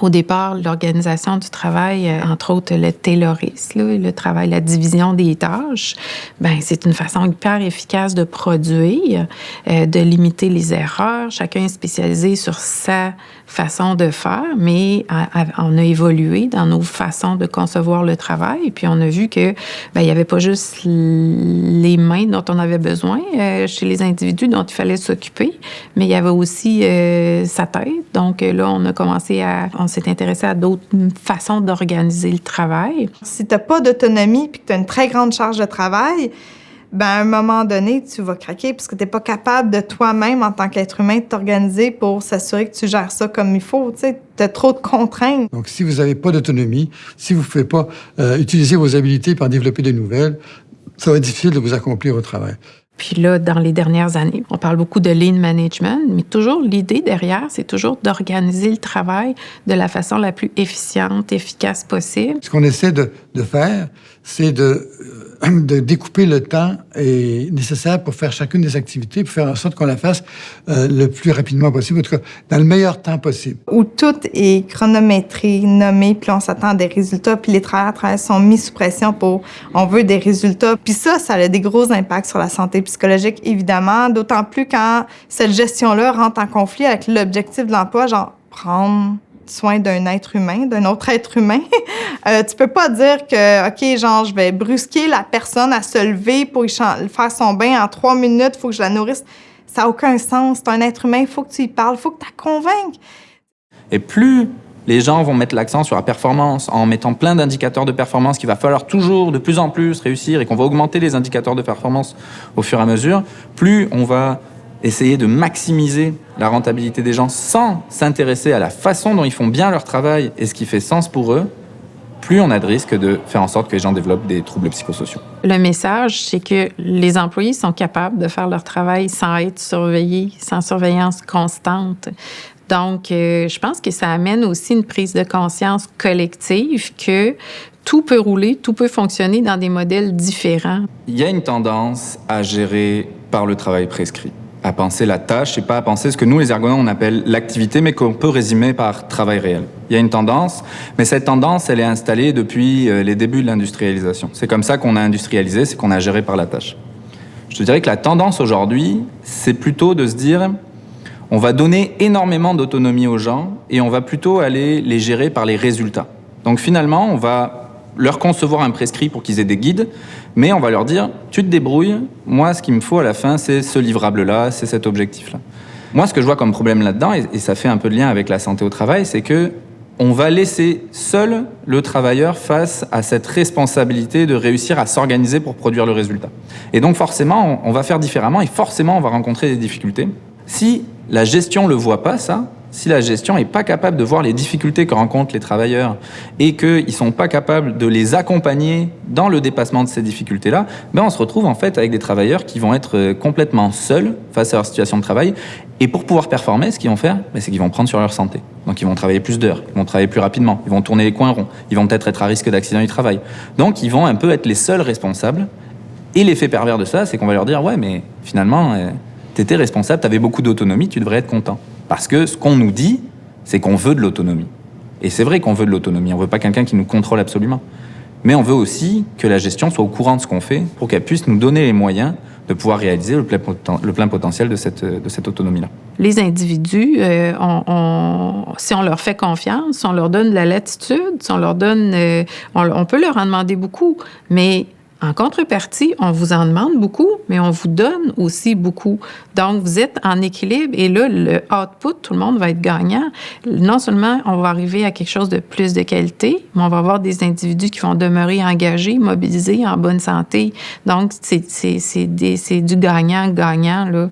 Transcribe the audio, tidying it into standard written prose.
Au départ, l'organisation du travail, entre autres le taylorisme, le travail, la division des tâches, ben c'est une façon hyper efficace de produire, de limiter les erreurs. Chacun est spécialisé sur sa façon de faire, mais on a évolué dans nos façons de concevoir le travail. Puis on a vu que il n'y avait pas juste les mains dont on avait besoin chez les individus dont il fallait s'occuper, mais il y avait aussi sa tête. Donc là, on s'est intéressé à d'autres façons d'organiser le travail. Si tu n'as pas d'autonomie puis que tu as une très grande charge de travail, à un moment donné, tu vas craquer parce que tu n'es pas capable de toi-même, en tant qu'être humain, de t'organiser pour s'assurer que tu gères ça comme il faut. Tu as trop de contraintes. Donc, si vous n'avez pas d'autonomie, si vous ne pouvez pas utiliser vos habiletés pour en développer de nouvelles, ça va être difficile de vous accomplir au travail. Puis là, dans les dernières années, on parle beaucoup de lean management, mais toujours l'idée derrière, c'est toujours d'organiser le travail de la façon la plus efficiente, efficace possible. Ce qu'on essaie de faire, c'est de découper le temps nécessaire pour faire chacune des activités, pour faire en sorte qu'on la fasse le plus rapidement possible, en tout cas dans le meilleur temps possible. Où tout est chronométré, nommé, puis on s'attend à des résultats, puis les travailleurs sont mis sous pression on veut des résultats. Puis ça a des gros impacts sur la santé psychologique, évidemment, d'autant plus quand cette gestion-là rentre en conflit avec l'objectif de l'emploi, genre prendre soin d'un être humain, d'un autre être humain. Tu peux pas dire que, OK, genre, je vais brusquer la personne à se lever pour faire son bain en 3 minutes, il faut que je la nourrisse. Ça n'a aucun sens. C'est un être humain, il faut que tu y parles, il faut que tu la convainques. Et plus les gens vont mettre l'accent sur la performance, en mettant plein d'indicateurs de performance qu'il va falloir toujours de plus en plus réussir et qu'on va augmenter les indicateurs de performance au fur et à mesure, plus on va essayer de maximiser la rentabilité des gens sans s'intéresser à la façon dont ils font bien leur travail et ce qui fait sens pour eux, plus on a de risques de faire en sorte que les gens développent des troubles psychosociaux. Le message, c'est que les employés sont capables de faire leur travail sans être surveillés, sans surveillance constante. Donc, je pense que ça amène aussi une prise de conscience collective que tout peut rouler, tout peut fonctionner dans des modèles différents. Il y a une tendance à gérer par le travail prescrit, à penser la tâche et pas à penser ce que nous, les ergonomes, on appelle l'activité, mais qu'on peut résumer par travail réel. Il y a une tendance, mais cette tendance, elle est installée depuis les débuts de l'industrialisation. C'est comme ça qu'on a industrialisé, c'est qu'on a géré par la tâche. Je te dirais que la tendance aujourd'hui, c'est plutôt de se dire, on va donner énormément d'autonomie aux gens et on va plutôt aller les gérer par les résultats. Donc finalement, on va leur concevoir un prescrit pour qu'ils aient des guides, mais on va leur dire, tu te débrouilles, moi ce qu'il me faut à la fin, c'est ce livrable-là, c'est cet objectif-là. Moi ce que je vois comme problème là-dedans, et ça fait un peu de lien avec la santé au travail, c'est que on va laisser seul le travailleur face à cette responsabilité de réussir à s'organiser pour produire le résultat. Et donc forcément, on va faire différemment et forcément on va rencontrer des difficultés. Si la gestion ne le voit pas, ça, si la gestion n'est pas capable de voir les difficultés que rencontrent les travailleurs et qu'ils ne sont pas capables de les accompagner dans le dépassement de ces difficultés-là, on se retrouve en fait avec des travailleurs qui vont être complètement seuls face à leur situation de travail. Et pour pouvoir performer, ce qu'ils vont faire, c'est qu'ils vont prendre sur leur santé. Donc ils vont travailler plus d'heures, ils vont travailler plus rapidement, ils vont tourner les coins ronds, ils vont peut-être être à risque d'accident du travail. Donc ils vont un peu être les seuls responsables. Et l'effet pervers de ça, c'est qu'on va leur dire « Ouais, mais finalement, t'étais responsable, t'avais beaucoup d'autonomie, tu devrais être content. » Parce que ce qu'on nous dit, c'est qu'on veut de l'autonomie. Et c'est vrai qu'on veut de l'autonomie, on veut pas quelqu'un qui nous contrôle absolument. Mais on veut aussi que la gestion soit au courant de ce qu'on fait pour qu'elle puisse nous donner les moyens de pouvoir réaliser le plein potentiel de cette autonomie-là. Les individus, si on leur fait confiance, si on leur donne de la latitude, si on leur donne... on peut leur en demander beaucoup, mais... En contrepartie, on vous en demande beaucoup, mais on vous donne aussi beaucoup. Donc, vous êtes en équilibre et là, le output, tout le monde va être gagnant. Non seulement on va arriver à quelque chose de plus de qualité, mais on va avoir des individus qui vont demeurer engagés, mobilisés, en bonne santé. Donc, c'est du gagnant-gagnant, là.